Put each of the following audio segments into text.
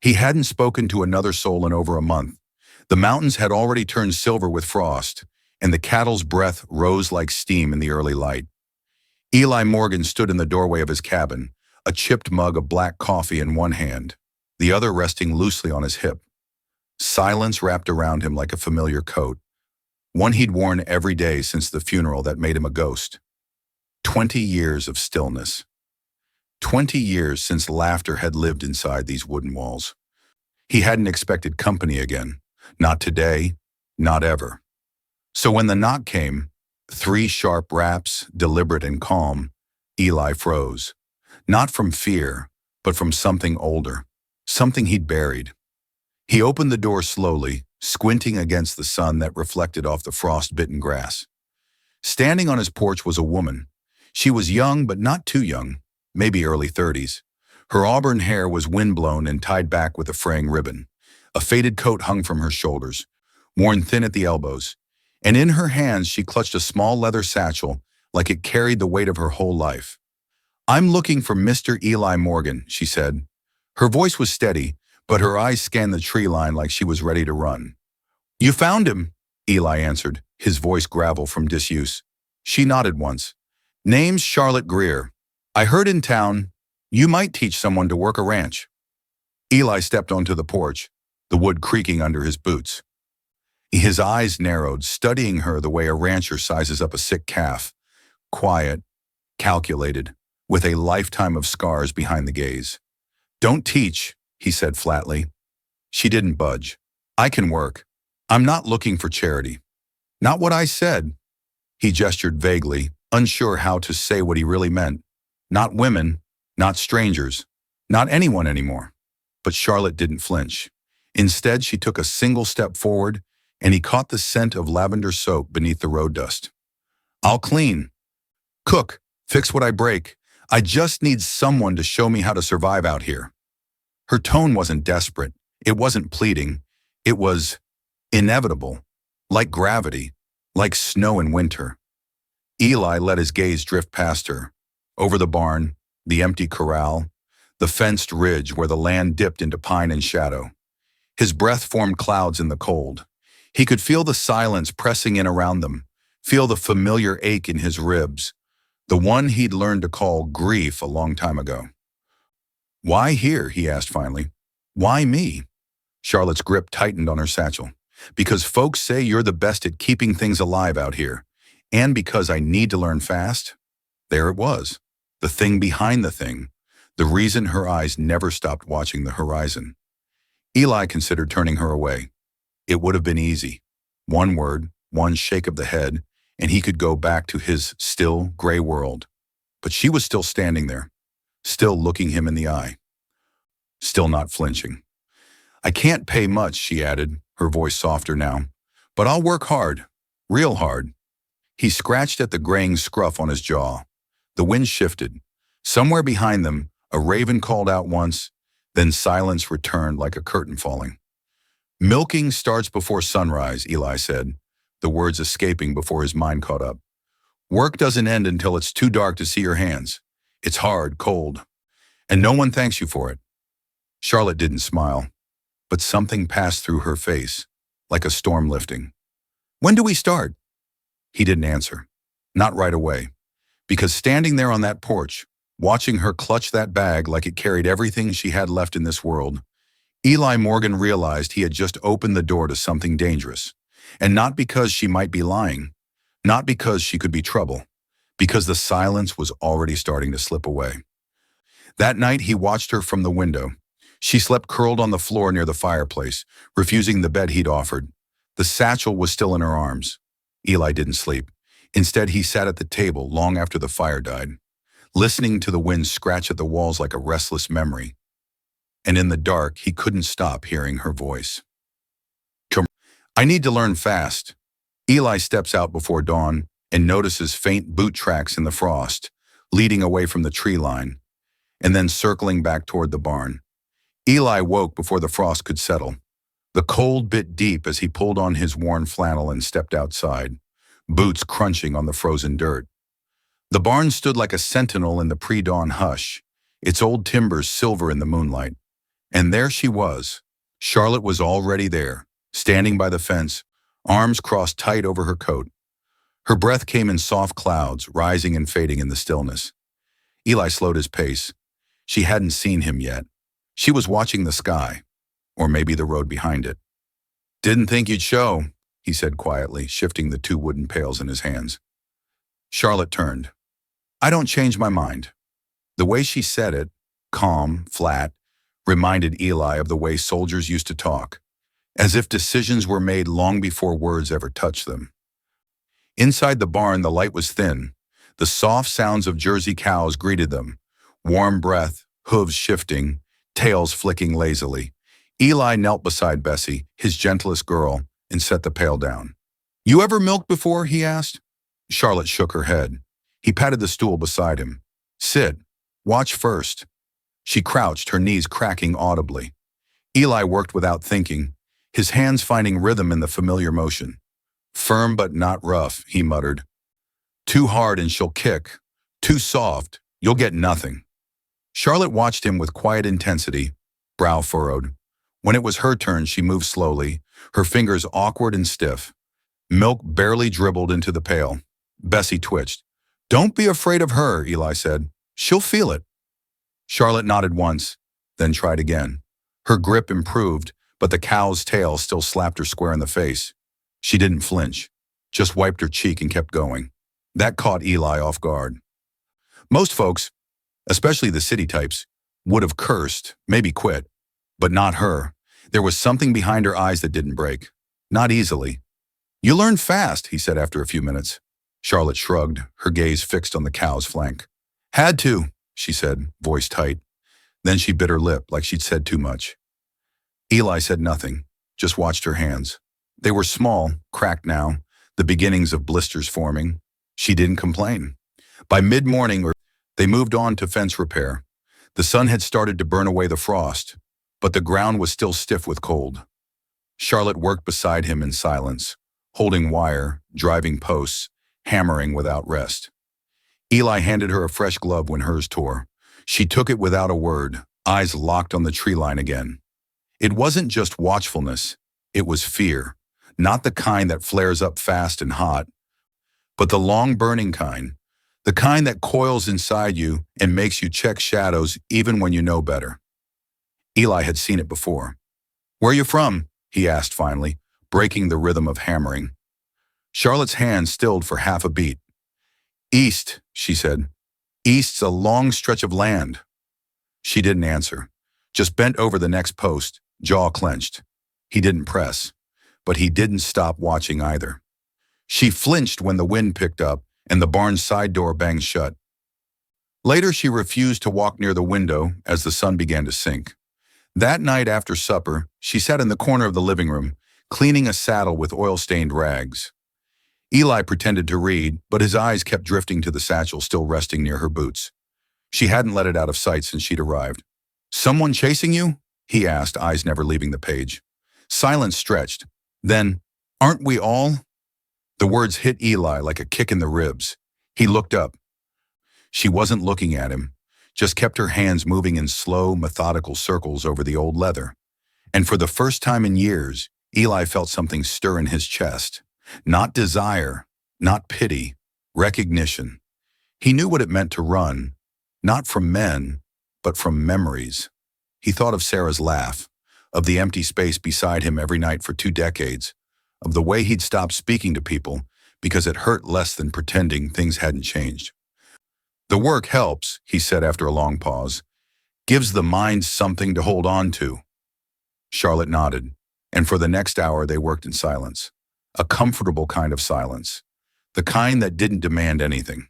He hadn't spoken to another soul in over a month. The mountains had already turned silver with frost, and the cattle's breath rose like steam in the early light. Eli Morgan stood in the doorway of his cabin, a chipped mug of black coffee in one hand, the other resting loosely on his hip. Silence wrapped around him like a familiar coat, one he'd worn every day since the funeral that made him a ghost. 20 years of stillness. 20 years since laughter had lived inside these wooden walls. He hadn't expected company again. Not today, not ever. So when the knock came, 3 sharp raps, deliberate and calm, Eli froze. Not from fear, but from something older, something he'd buried. He opened the door slowly, squinting against the sun that reflected off the frost-bitten grass. Standing on his porch was a woman. She was young, but not too young, maybe early 30s. Her auburn hair was windblown and tied back with a fraying ribbon. A faded coat hung from her shoulders, worn thin at the elbows, and in her hands she clutched a small leather satchel like it carried the weight of her whole life. "I'm looking for Mr. Eli Morgan," she said. Her voice was steady, but her eyes scanned the tree line like she was ready to run. "You found him," Eli answered, his voice gravel from disuse. She nodded once. "Name's Charlotte Greer. I heard in town you might teach someone to work a ranch." Eli stepped onto the porch, the wood creaking under his boots. His eyes narrowed, studying her the way a rancher sizes up a sick calf. Quiet, calculated, with a lifetime of scars behind the gaze. "Don't teach," he said flatly. She didn't budge. "I can work. I'm not looking for charity." "Not what I said." He gestured vaguely, unsure how to say what he really meant. "Not women, not strangers, not anyone anymore." But Charlotte didn't flinch. Instead, she took a single step forward, and he caught the scent of lavender soap beneath the road dust. "I'll clean, cook, fix what I break. I just need someone to show me how to survive out here." Her tone wasn't desperate. It wasn't pleading. It was inevitable, like gravity, like snow in winter. Eli let his gaze drift past her, over the barn, the empty corral, the fenced ridge where the land dipped into pine and shadow. His breath formed clouds in the cold. He could feel the silence pressing in around them, feel the familiar ache in his ribs, the one he'd learned to call grief a long time ago. "Why here?" he asked finally. "Why me?" Charlotte's grip tightened on her satchel. "Because folks say you're the best at keeping things alive out here, and because I need to learn fast." There it was, the thing behind the thing, the reason her eyes never stopped watching the horizon. Eli considered turning her away. It would have been easy. One word, one shake of the head, and he could go back to his still, gray world. But she was still standing there, still looking him in the eye, still not flinching. "I can't pay much," she added, her voice softer now, "but I'll work hard, real hard." He scratched at the graying scruff on his jaw. The wind shifted. Somewhere behind them, a raven called out once, then silence returned like a curtain falling. "Milking starts before sunrise," Eli said, the words escaping before his mind caught up. "Work doesn't end until it's too dark to see your hands. It's hard, cold, and no one thanks you for it." Charlotte didn't smile, but something passed through her face, like a storm lifting. "When do we start?" He didn't answer. Not right away. Because standing there on that porch, watching her clutch that bag like it carried everything she had left in this world, Eli Morgan realized he had just opened the door to something dangerous. And not because she might be lying, not because she could be trouble, because the silence was already starting to slip away. That night he watched her from the window. She slept curled on the floor near the fireplace, refusing the bed he'd offered. The satchel was still in her arms. Eli didn't sleep. Instead, he sat at the table long after the fire died, listening to the wind scratch at the walls like a restless memory. And in the dark, he couldn't stop hearing her voice. "I need to learn fast." Eli steps out before dawn and notices faint boot tracks in the frost, leading away from the tree line, and then circling back toward the barn. Eli woke before the frost could settle. The cold bit deep as he pulled on his worn flannel and stepped outside, boots crunching on the frozen dirt. The barn stood like a sentinel in the pre-dawn hush, its old timbers silver in the moonlight. And there she was. Charlotte was already there, standing by the fence, arms crossed tight over her coat. Her breath came in soft clouds, rising and fading in the stillness. Eli slowed his pace. She hadn't seen him yet. She was watching the sky, or maybe the road behind it. "Didn't think you'd show," he said quietly, shifting the two wooden pails in his hands. Charlotte turned. "I don't change my mind." The way she said it, calm, flat, reminded Eli of the way soldiers used to talk, as if decisions were made long before words ever touched them. Inside the barn, the light was thin. The soft sounds of Jersey cows greeted them. Warm breath, hooves shifting, tails flicking lazily. Eli knelt beside Bessie, his gentlest girl, and set the pail down. "You ever milked before?" he asked. Charlotte shook her head. He patted the stool beside him. "Sit. Watch first." She crouched, her knees cracking audibly. Eli worked without thinking, his hands finding rhythm in the familiar motion. "Firm but not rough," he muttered. "Too hard and she'll kick. Too soft, you'll get nothing." Charlotte watched him with quiet intensity, brow furrowed. When it was her turn, she moved slowly, her fingers awkward and stiff. Milk barely dribbled into the pail. Bessie twitched. "Don't be afraid of her," Eli said. "She'll feel it." Charlotte nodded once, then tried again. Her grip improved, but the cow's tail still slapped her square in the face. She didn't flinch, just wiped her cheek and kept going. That caught Eli off guard. Most folks, especially the city types, would have cursed, maybe quit, but not her. There was something behind her eyes that didn't break. Not easily. "You learn fast," he said after a few minutes. Charlotte shrugged, her gaze fixed on the cow's flank. "Had to," she said, voice tight. Then she bit her lip like she'd said too much. Eli said nothing, just watched her hands. They were small, cracked now, the beginnings of blisters forming. She didn't complain. By mid-morning, they moved on to fence repair. The sun had started to burn away the frost, but the ground was still stiff with cold. Charlotte worked beside him in silence, holding wire, driving posts, hammering without rest. Eli handed her a fresh glove when hers tore. She took it without a word, eyes locked on the tree line again. It wasn't just watchfulness, it was fear. Not the kind that flares up fast and hot, but the long-burning kind, the kind that coils inside you and makes you check shadows even when you know better. Eli had seen it before. "Where you from?" he asked finally, breaking the rhythm of hammering. Charlotte's hand stilled for half a beat. "East," she said. "East's a long stretch of land." She didn't answer, just bent over the next post, jaw clenched. He didn't press, but he didn't stop watching either. She flinched when the wind picked up and the barn's side door banged shut. Later, she refused to walk near the window as the sun began to sink. That night after supper, she sat in the corner of the living room, cleaning a saddle with oil-stained rags. Eli pretended to read, but his eyes kept drifting to the satchel still resting near her boots. She hadn't let it out of sight since she'd arrived. "Someone chasing you?" he asked, eyes never leaving the page. Silence stretched. Then, "Aren't we all?" The words hit Eli like a kick in the ribs. He looked up. She wasn't looking at him, just kept her hands moving in slow, methodical circles over the old leather. And for the first time in years, Eli felt something stir in his chest. Not desire, not pity, recognition. He knew what it meant to run, not from men, but from memories. He thought of Sarah's laugh, of the empty space beside him every night for 2 decades, of the way he'd stopped speaking to people because it hurt less than pretending things hadn't changed. "The work helps," he said after a long pause. "Gives the mind something to hold on to." Charlotte nodded, and for the next hour they worked in silence. A comfortable kind of silence, the kind that didn't demand anything.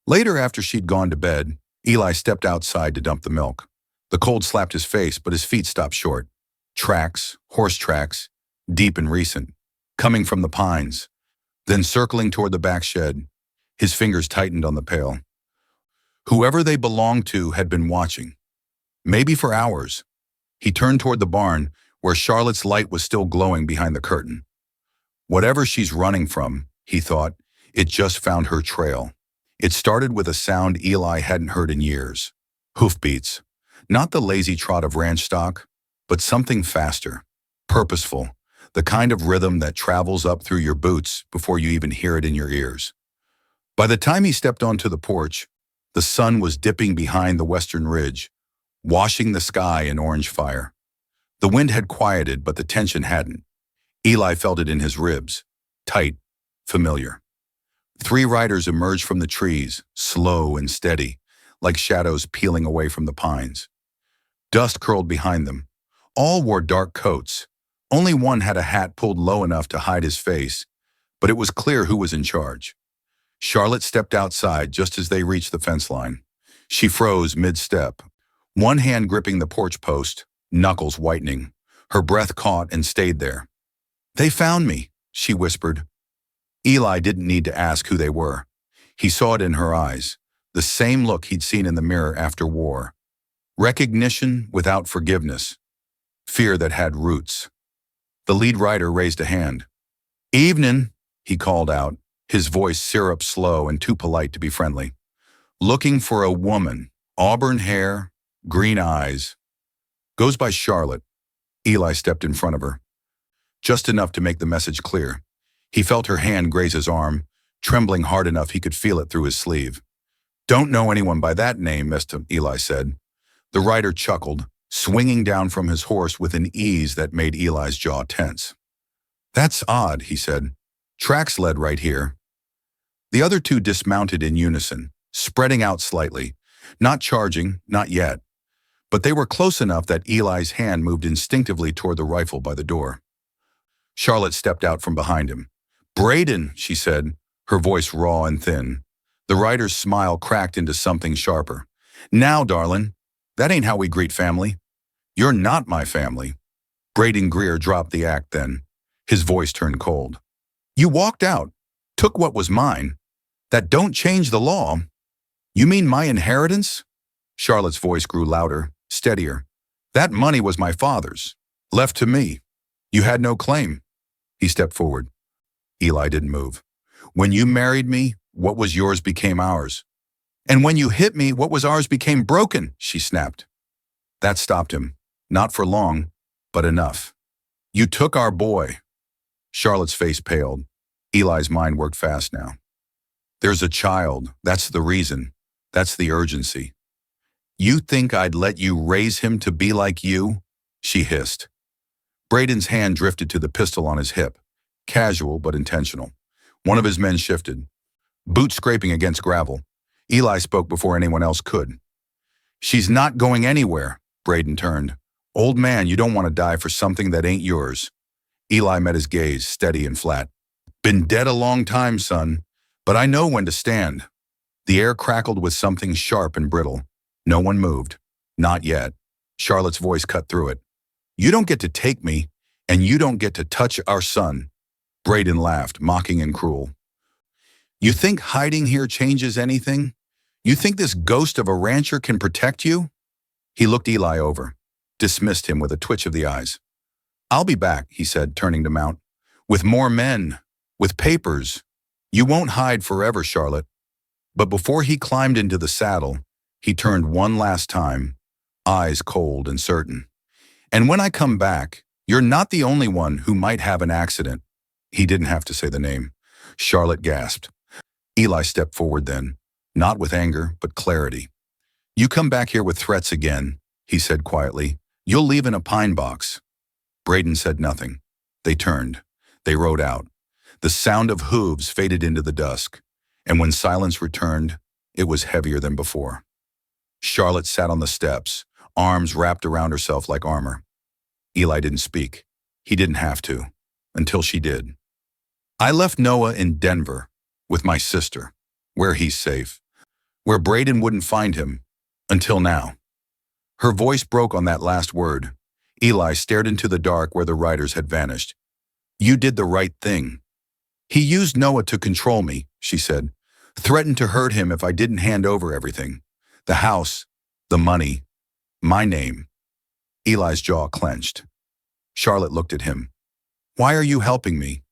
Later, after she'd gone to bed, Eli stepped outside to dump the milk. The cold slapped his face, but his feet stopped short. Tracks, horse tracks, deep and recent, coming from the pines. Then circling toward the back shed, his fingers tightened on the pail. Whoever they belonged to had been watching, maybe for hours. He turned toward the barn, where Charlotte's light was still glowing behind the curtain. Whatever she's running from, he thought, it just found her trail. It started with a sound Eli hadn't heard in years. Hoofbeats. Not the lazy trot of ranch stock, but something faster, purposeful, the kind of rhythm that travels up through your boots before you even hear it in your ears. By the time he stepped onto the porch, the sun was dipping behind the western ridge, washing the sky in orange fire. The wind had quieted, but the tension hadn't. Eli felt it in his ribs, tight, familiar. Three riders emerged from the trees, slow and steady, like shadows peeling away from the pines. Dust curled behind them. All wore dark coats. Only one had a hat pulled low enough to hide his face, but it was clear who was in charge. Charlotte stepped outside just as they reached the fence line. She froze mid-step, one hand gripping the porch post, knuckles whitening. Her breath caught and stayed there. "They found me," she whispered. Eli didn't need to ask who they were. He saw it in her eyes, the same look he'd seen in the mirror after war. Recognition without forgiveness. Fear that had roots. The lead rider raised a hand. "Evening," he called out, his voice syrup slow and too polite to be friendly. "Looking for a woman, auburn hair, green eyes. Goes by Charlotte." Eli stepped in front of her, just enough to make the message clear. He felt her hand graze his arm, trembling hard enough he could feel it through his sleeve. "Don't know anyone by that name, Mr. Eli said. The rider chuckled, swinging down from his horse with an ease that made Eli's jaw tense. "That's odd," he said. "Tracks led right here." The other two dismounted in unison, spreading out slightly, not charging, not yet. But they were close enough that Eli's hand moved instinctively toward the rifle by the door. Charlotte stepped out from behind him. "Braden," she said, her voice raw and thin. The rider's smile cracked into something sharper. "Now, darling, that ain't how we greet family. You're not my family." Braden Greer dropped the act then. His voice turned cold. "You walked out, took what was mine. That don't change the law." "You mean my inheritance?" Charlotte's voice grew louder, steadier. "That money was my father's, left to me. You had no claim." He stepped forward. Eli didn't move. "When you married me, what was yours became ours. And when you hit me, what was ours became broken," she snapped. That stopped him. Not for long, but enough. "You took our boy." Charlotte's face paled. Eli's mind worked fast now. "There's a child. That's the reason. That's the urgency." "You think I'd let you raise him to be like you?" she hissed. Braden's hand drifted to the pistol on his hip. Casual but intentional. One of his men shifted, boot scraping against gravel. Eli spoke before anyone else could. "She's not going anywhere." Braden turned. "Old man, you don't want to die for something that ain't yours." Eli met his gaze, steady and flat. "Been dead a long time, son, but I know when to stand." The air crackled with something sharp and brittle. No one moved. Not yet. Charlotte's voice cut through it. "You don't get to take me, and you don't get to touch our son." Braden laughed, mocking and cruel. "You think hiding here changes anything? You think this ghost of a rancher can protect you?" He looked Eli over, dismissed him with a twitch of the eyes. "I'll be back," he said, turning to mount. "With more men, with papers. You won't hide forever, Charlotte." But before he climbed into the saddle, he turned one last time, eyes cold and certain. "And when I come back, you're not the only one who might have an accident." He didn't have to say the name. Charlotte gasped. Eli stepped forward then, not with anger, but clarity. "You come back here with threats again," he said quietly. "You'll leave in a pine box." Braden said nothing. They turned. They rode out. The sound of hooves faded into the dusk, and when silence returned, it was heavier than before. Charlotte sat on the steps, arms wrapped around herself like armor. Eli didn't speak. He didn't have to, until she did. "I left Noah in Denver with my sister, where he's safe, where Braden wouldn't find him, until now." Her voice broke on that last word. Eli stared into the dark where the riders had vanished. "You did the right thing." "He used Noah to control me," she said. "Threatened to hurt him if I didn't hand over everything. The house, the money, my name." Eli's jaw clenched. Charlotte looked at him. "Why are you helping me?"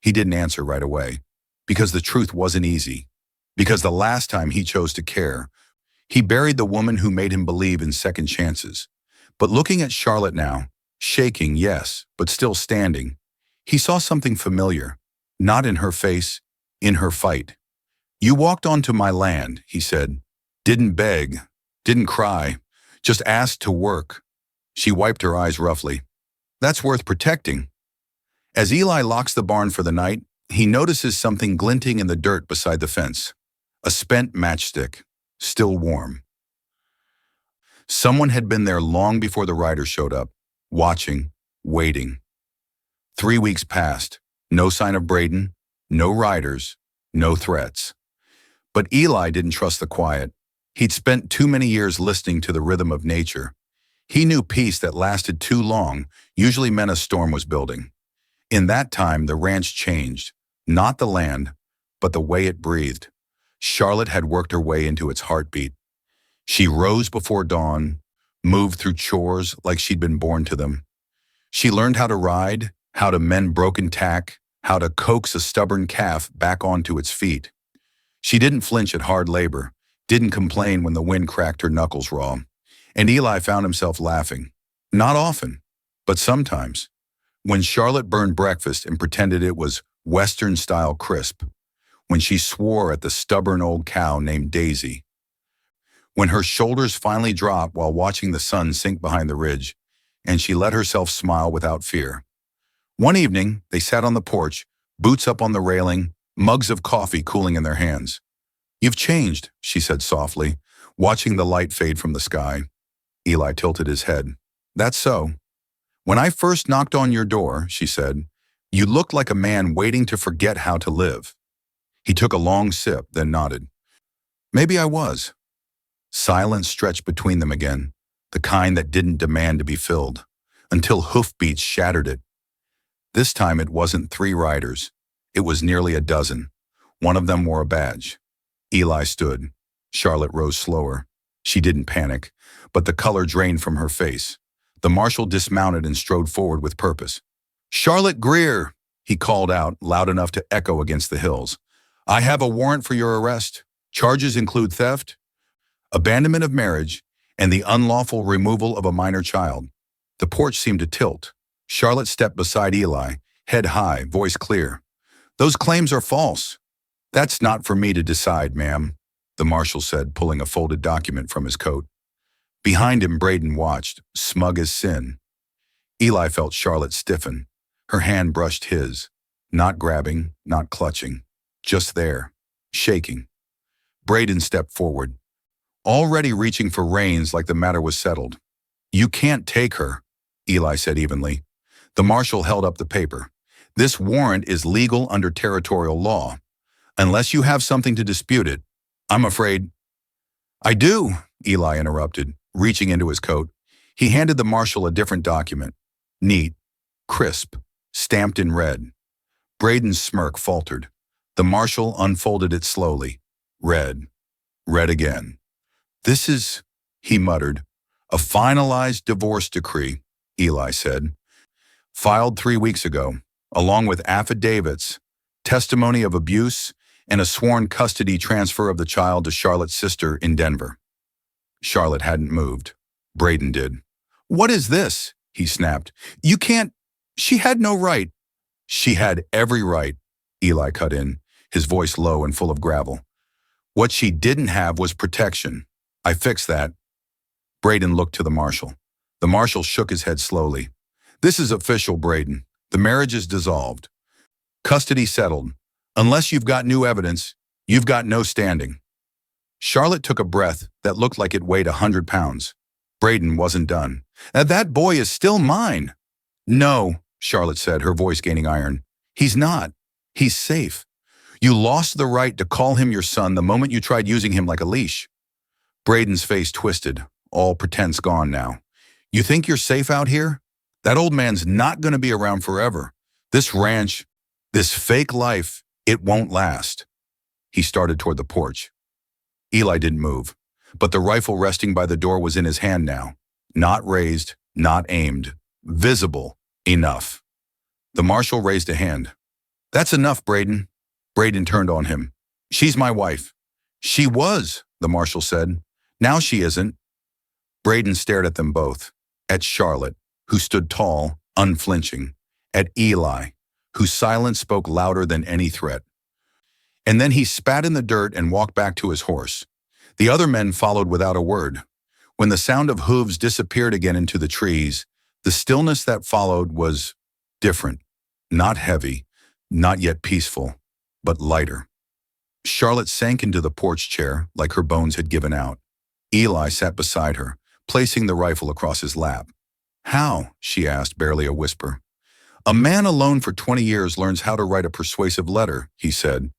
He didn't answer right away. Because the truth wasn't easy. Because the last time he chose to care, He buried the woman who made him believe in second chances. But looking at Charlotte now, shaking, yes, but still standing, he saw something familiar, not in her face, in her fight. "You walked onto my land," he said. "Didn't beg, didn't cry, just asked to work." She wiped her eyes roughly. "That's worth protecting." As Eli locks the barn for the night, he notices something glinting in the dirt beside the fence. A spent matchstick, still warm. Someone had been there long before the riders showed up, watching, waiting. 3 weeks passed, no sign of Braden, no riders, no threats. But Eli didn't trust the quiet. He'd spent too many years listening to the rhythm of nature. He knew peace that lasted too long usually meant a storm was building. In that time, the ranch changed, not the land, but the way it breathed. Charlotte had worked her way into its heartbeat. She rose before dawn, moved through chores like she'd been born to them. She learned how to ride, how to mend broken tack, how to coax a stubborn calf back onto its feet. She didn't flinch at hard labor, didn't complain when the wind cracked her knuckles raw. And Eli found himself laughing. Not often, but sometimes. When Charlotte burned breakfast and pretended it was Western-style crisp. When she swore at the stubborn old cow named Daisy. When her shoulders finally dropped while watching the sun sink behind the ridge, and she let herself smile without fear. One evening, they sat on the porch, boots up on the railing, mugs of coffee cooling in their hands. "You've changed," she said softly, watching the light fade from the sky. Eli tilted his head. "That's so. When I first knocked on your door," she said, "you looked like a man waiting to forget how to live." He took a long sip, then nodded. "Maybe I was." Silence stretched between them again, the kind that didn't demand to be filled, until hoofbeats shattered it. This time it wasn't 3 riders. It was nearly a dozen. One of them wore a badge. Eli stood. Charlotte rose slower. She didn't panic, but the color drained from her face. The marshal dismounted and strode forward with purpose. "Charlotte Greer," he called out, loud enough to echo against the hills. "I have a warrant for your arrest. Charges include theft, abandonment of marriage, and the unlawful removal of a minor child." The porch seemed to tilt. Charlotte stepped beside Eli, head high, voice clear. "Those claims are false." "That's not for me to decide, ma'am," the marshal said, pulling a folded document from his coat. Behind him, Braden watched, smug as sin. Eli felt Charlotte stiffen. Her hand brushed his, not grabbing, not clutching, just there, shaking. Braden stepped forward, already reaching for reins like the matter was settled. "You can't take her," Eli said evenly. The marshal held up the paper. "This warrant is legal under territorial law. Unless you have something to dispute it, I'm afraid—" "I do," Eli interrupted, reaching into his coat. He handed the marshal a different document. Neat, crisp, stamped in red. Braden's smirk faltered. The marshal unfolded it slowly. Read. Read again. "This is," he muttered, "a finalized divorce decree," Eli said. "Filed 3 weeks ago, along with affidavits, testimony of abuse, and a sworn custody transfer of the child to Charlotte's sister in Denver." Charlotte hadn't moved. Braden did. "What is this?" he snapped. "You can't—" "She had no right." "She had every right," Eli cut in, his voice low and full of gravel. "What she didn't have was protection. I fixed that." Braden looked to the marshal. The marshal shook his head slowly. "This is official, Braden. The marriage is dissolved. Custody settled. Unless you've got new evidence, you've got no standing." Charlotte took a breath that looked like it weighed 100 pounds. Braden wasn't done. "That boy is still mine." "No," Charlotte said, her voice gaining iron. "He's not. He's safe. You lost the right to call him your son the moment you tried using him like a leash." Braden's face twisted, all pretense gone now. "You think you're safe out here? That old man's not going to be around forever. This ranch, this fake life, it won't last." He started toward the porch. Eli didn't move, but the rifle resting by the door was in his hand now. Not raised, not aimed. Visible. Enough. The marshal raised a hand. "That's enough, Braden." Braden turned on him. "She's my wife." "She was," the marshal said. Now she isn't. Braden stared at them both. At Charlotte, who stood tall, unflinching. At Eli, whose silence spoke louder than any threat. And then he spat in the dirt and walked back to his horse. The other men followed without a word. When the sound of hooves disappeared again into the trees, the stillness that followed was different. Not heavy, not yet peaceful, but lighter. Charlotte sank into the porch chair like her bones had given out. Eli sat beside her, placing the rifle across his lap. "How?" she asked, barely a whisper. "A man alone for 20 years learns how to write a persuasive letter," he said.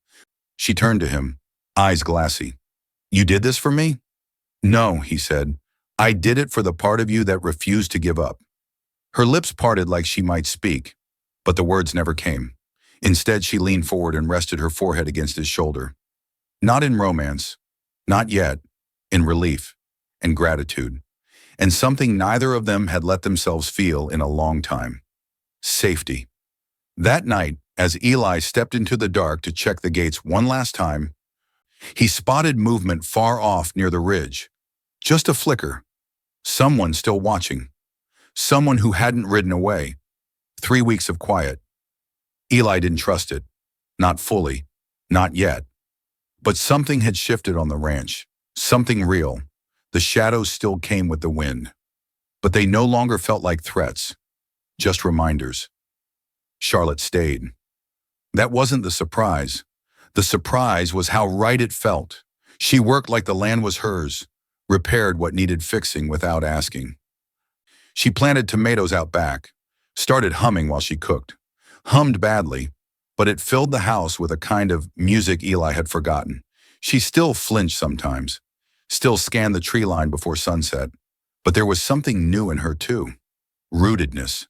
She turned to him, eyes glassy. "You did this for me?" "No," he said. "I did it for the part of you that refused to give up." Her lips parted like she might speak, but the words never came. Instead, she leaned forward and rested her forehead against his shoulder. Not in romance, not yet, in relief and gratitude, and something neither of them had let themselves feel in a long time. Safety. That night, as Eli stepped into the dark to check the gates one last time, he spotted movement far off near the ridge. Just a flicker. Someone still watching. Someone who hadn't ridden away. 3 weeks of quiet. Eli didn't trust it. Not fully. Not yet. But something had shifted on the ranch. Something real. The shadows still came with the wind. But they no longer felt like threats. Just reminders. Charlotte stayed. That wasn't the surprise. The surprise was how right it felt. She worked like the land was hers, repaired what needed fixing without asking. She planted tomatoes out back, started humming while she cooked. Hummed badly, but it filled the house with a kind of music Eli had forgotten. She still flinched sometimes, still scanned the tree line before sunset, but there was something new in her too. Rootedness.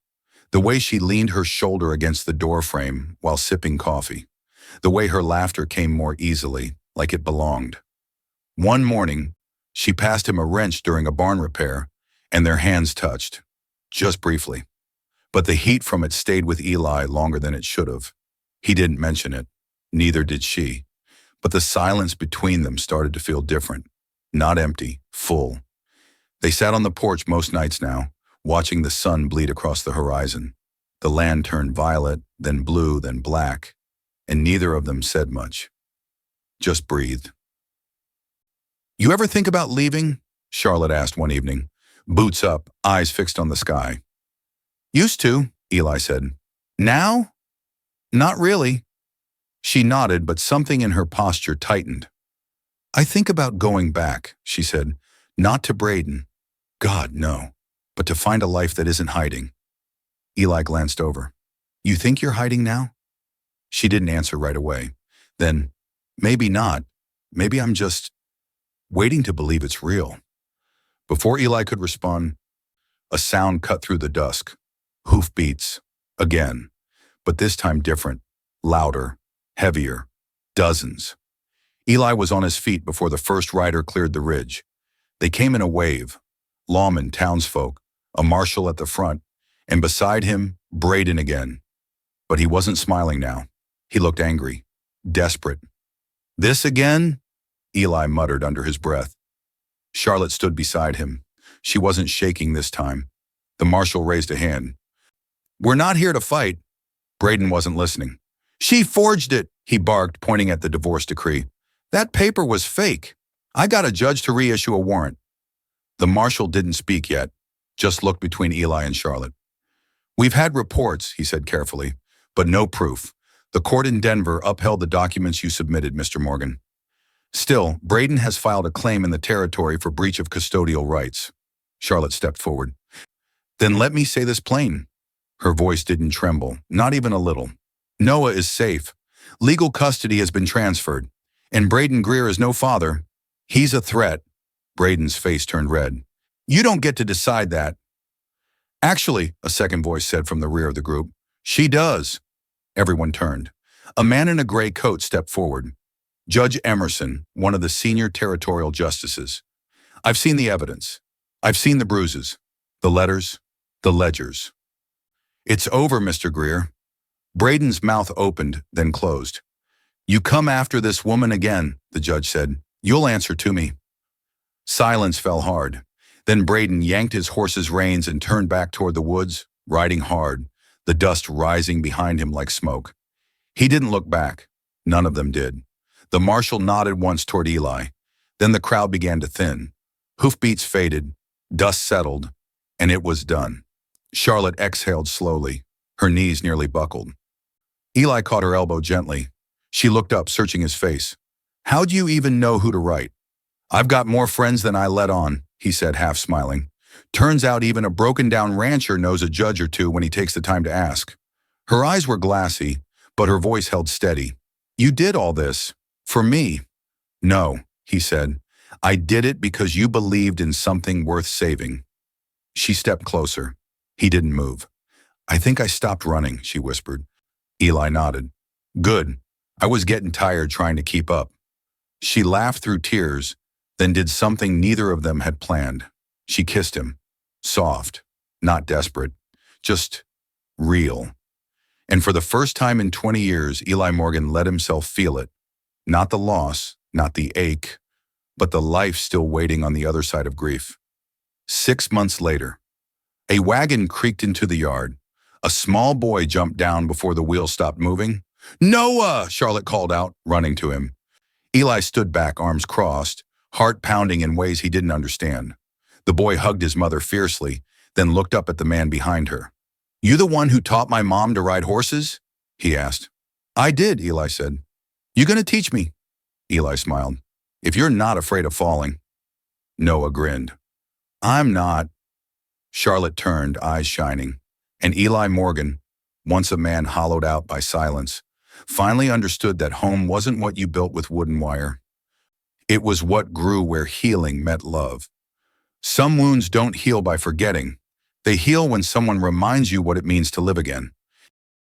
The way she leaned her shoulder against the doorframe while sipping coffee. The way her laughter came more easily, like it belonged. One morning, she passed him a wrench during a barn repair, and their hands touched, just briefly. But the heat from it stayed with Eli longer than it should have. He didn't mention it, neither did she. But the silence between them started to feel different, not empty, full. They sat on the porch most nights now, watching the sun bleed across the horizon. The land turned violet, then blue, then black, and neither of them said much. Just breathed. "You ever think about leaving?" Charlotte asked one evening, boots up, eyes fixed on the sky. "Used to," Eli said. "Now? Not really." She nodded, but something in her posture tightened. "I think about going back," she said. "Not to Braden. God, no. But to find a life that isn't hiding." Eli glanced over. "You think you're hiding now?" She didn't answer right away. Then, "Maybe not. Maybe I'm just waiting to believe it's real." Before Eli could respond, a sound cut through the dusk. Hoofbeats. Again. But this time different. Louder. Heavier. Dozens. Eli was on his feet before the first rider cleared the ridge. They came in a wave. Lawmen, townsfolk, a marshal at the front, and beside him, Braden again. But he wasn't smiling now. He looked angry. Desperate. "This again?" Eli muttered under his breath. Charlotte stood beside him. She wasn't shaking this time. The marshal raised a hand. "We're not here to fight." Braden wasn't listening. "She forged it," he barked, pointing at the divorce decree. "That paper was fake. I got a judge to reissue a warrant." The marshal didn't speak yet, just looked between Eli and Charlotte. "We've had reports," he said carefully, "but no proof. The court in Denver upheld the documents you submitted, Mr. Morgan. Still, Braden has filed a claim in the territory for breach of custodial rights." Charlotte stepped forward. "Then let me say this plain." Her voice didn't tremble, not even a little. "Noah is safe. Legal custody has been transferred. And Braden Greer is no father. He's a threat." Braden's face turned red. "You don't get to decide that." "Actually," a second voice said from the rear of the group, "she does." Everyone turned. A man in a gray coat stepped forward. Judge Emerson, one of the senior territorial justices. "I've seen the evidence. I've seen the bruises, the letters, the ledgers. It's over, Mr. Greer." Braden's mouth opened, then closed. "You come after this woman again," the judge said. "You'll answer to me." Silence fell hard. Then Braden yanked his horse's reins and turned back toward the woods, riding hard, the dust rising behind him like smoke. He didn't look back. None of them did. The marshal nodded once toward Eli. Then the crowd began to thin. Hoofbeats faded, dust settled, and it was done. Charlotte exhaled slowly. Her knees nearly buckled. Eli caught her elbow gently. She looked up, searching his face. "How do you even know who to write?" "I've got more friends than I let on," he said, half smiling. "Turns out even a broken-down rancher knows a judge or two when he takes the time to ask." Her eyes were glassy, but her voice held steady. "You did all this for me." "No," he said. "I did it because you believed in something worth saving." She stepped closer. He didn't move. "I think I stopped running," she whispered. Eli nodded. "Good. I was getting tired trying to keep up." She laughed through tears, then did something neither of them had planned. She kissed him. Soft, not desperate, just real. And for the first time in 20 years, Eli Morgan let himself feel it. Not the loss, not the ache, but the life still waiting on the other side of grief. 6 months later, a wagon creaked into the yard. A small boy jumped down before the wheel stopped moving. "Noah!" Charlotte called out, running to him. Eli stood back, arms crossed, heart pounding in ways he didn't understand. The boy hugged his mother fiercely, then looked up at the man behind her. "You the one who taught my mom to ride horses?" he asked. "I did," Eli said. "You gonna teach me?" Eli smiled. "If you're not afraid of falling." Noah grinned. "I'm not." Charlotte turned, eyes shining. And Eli Morgan, once a man hollowed out by silence, finally understood that home wasn't what you built with wood and wire. It was what grew where healing met love. Some wounds don't heal by forgetting. They heal when someone reminds you what it means to live again.